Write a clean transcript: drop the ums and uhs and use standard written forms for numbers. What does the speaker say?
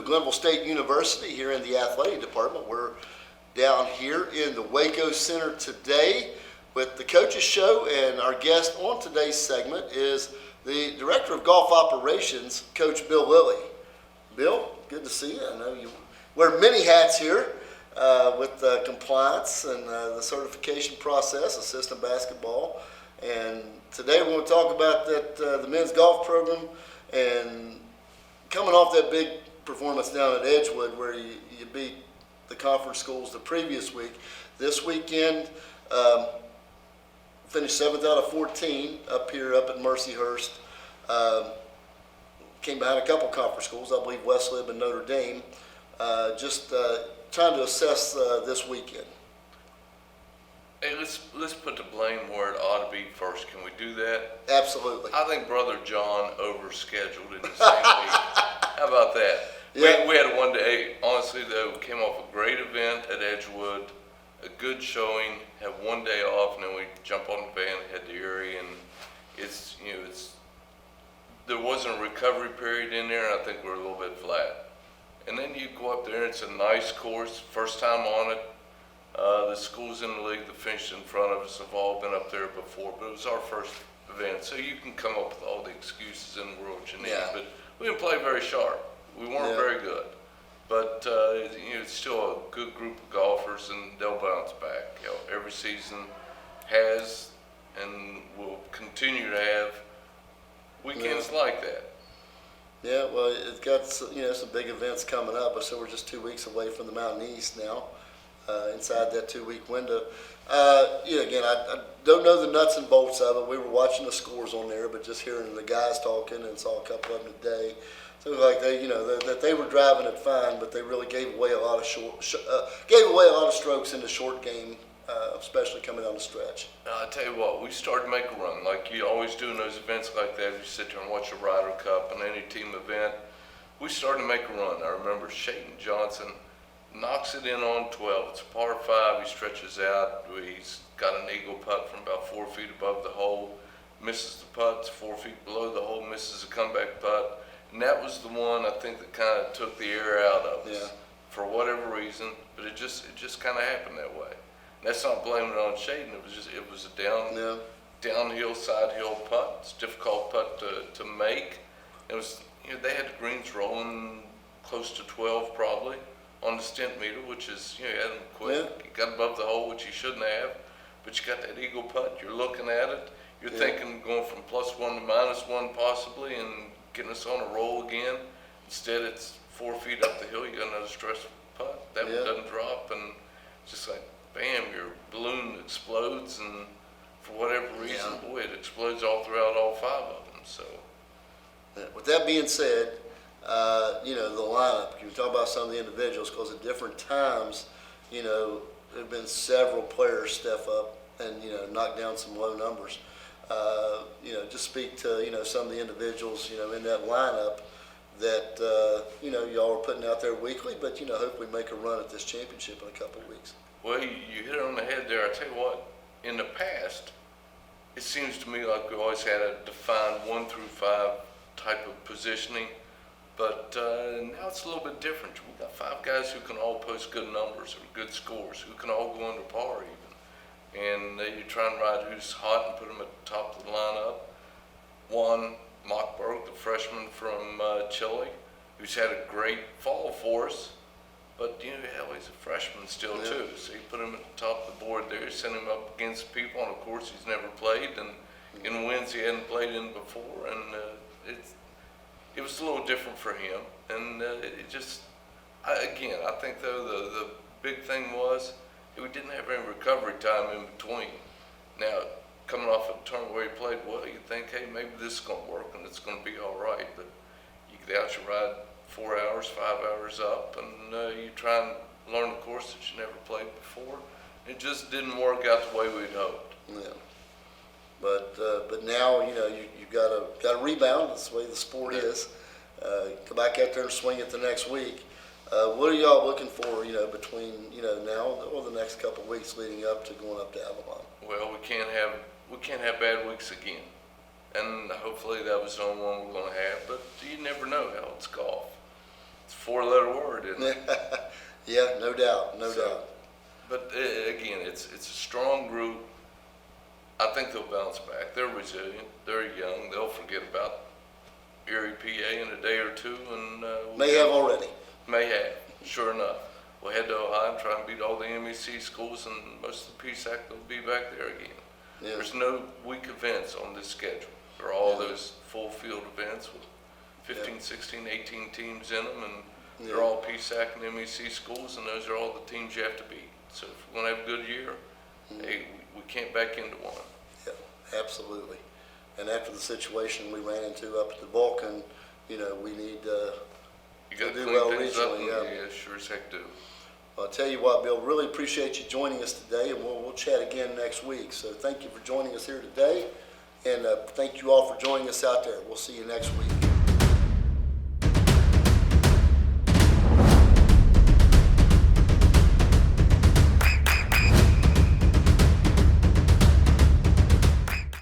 Glenville State University here in the athletic department. We're down here in the Waco Center today with the Coaches Show, and our guest on today's segment is the Director of Golf Operations, Coach Bill Lilly. Bill, good to see you. I know you wear many hats here with compliance and the certification process, assistant basketball. And today we're going to talk about the men's golf program and coming off that big performance down at Edgewood where you beat the conference schools the previous week. This weekend, finished 7th out of 14 up at Mercyhurst. Came behind a couple conference schools, I believe West Lib and Notre Dame. Just trying to assess this weekend. Hey, let's put the blame where it ought to be first. Can we do that? Absolutely. I think Brother John overscheduled in the same week. How about that? Yeah. We had one day, honestly though, we came off a great event at Edgewood, a good showing, had one day off, and then we jump on the van, head to Erie, and there wasn't a recovery period in there, and I think we're a little bit flat. And then you go up there, and it's a nice course, first time on it. The schools in the league that finished in front of us have all been up there before, but it was our first event, so you can come up with all the excuses in the world you need. Yeah. But we didn't play very sharp. We weren't very good, but it's still a good group of golfers, and they'll bounce back. Every season has and will continue to have weekends like that. Yeah, well, it's got some big events coming up. So we're just 2 weeks away from the Mountain East now. Inside that 2-week window. Again, I don't know the nuts and bolts of it. We were watching the scores on there, but just hearing the guys talking, and saw a couple of them today. So like that they were driving it fine, but they really gave away a lot of strokes in the short game, especially coming down the stretch. I tell you what, we started to make a run like you always do in those events like that. You sit there and watch a Ryder Cup and any team event. We started to make a run. I remember Shaden Johnson knocks it in on 12. It's a par 5. He stretches out. He's got an eagle putt from about 4 feet above the hole. Misses the putt. It's 4 feet below the hole. Misses a comeback putt. And that was the one I think that kind of took the air out of us for whatever reason. But it just kind of happened that way. And that's not blaming it on Shaden. It was a downhill, side hill putt. It's a difficult putt to make. It was they had the greens rolling close to 12 probably on the stent meter, which is, you had him quick. Yeah. He got above the hole, which he shouldn't have, but you got that eagle putt. You're looking at it. You're thinking going from +1 to -1 possibly and getting us on a roll again. Instead, it's 4 feet up the hill. You got another stressful putt. That one doesn't drop, and it's just like, bam, your balloon explodes, and for whatever reason, boy, it explodes all throughout all 5 of them. So, with that being said, the lineup, you talk about some of the individuals, because at different times, there have been several players step up and, knock down some low numbers. Just speak to, some of the individuals, in that lineup that, y'all are putting out there weekly, but, hopefully make a run at this championship in a couple of weeks. Well, you hit it on the head there. I tell you what, in the past, it seems to me like we always had a defined 1 through 5 type of positioning. But now it's a little bit different. We've got 5 guys who can all post good numbers or good scores, who can all go under par even. And you try and ride who's hot and put them at the top of the lineup. Juan Mockberg, the freshman from Chile, who's had a great fall for us. But, he's a freshman still too. So you put him at the top of the board there, send him up against people on a course he's never played, and in winds he hadn't played in before. And it was a little different for him, and I think though the big thing was we didn't have any recovery time in between. Now, coming off a tournament where he played well, you think, hey, maybe this is going to work and it's going to be all right, but you get out, you ride 4 hours, 5 hours up, and you try and learn a course that you never played before. It just didn't work out the way we'd hoped. Yeah. But now, you got to rebound. That's the way the sport is. Come back out there and swing it the next week. What are y'all looking for, between, now or the next couple of weeks leading up to going up to Avalon? Well, we can't have bad weeks again. And hopefully that was the only one we're going to have. But you never know how it's golf. It's a four-letter word, isn't it? Yeah, no doubt, no So, doubt. But again, it's a strong group. I think they'll bounce back. They're resilient. They're young. They'll forget about Erie, PA in a day or two, and May have already. May have. Sure enough, we'll head to Ohio and try and beat all the MEC schools, and most of the PSAC will be back there again. Yeah. There's no weak events on this schedule. They're all Yeah. those full field events with 15, 16, 18 teams in them, and Yeah. they're all PSAC and MEC schools, and those are all the teams you have to beat. So if we're going to have a good year, hey, we can't back into one. Yeah, absolutely. And after the situation we ran into up at the Vulcan, we need You got to do clean well things up, regionally, and yeah. yeah, sure as heck do. I'll tell you what, Bill, really appreciate you joining us today, and we'll chat again next week. So thank you for joining us here today, and thank you all for joining us out there. We'll see you next week.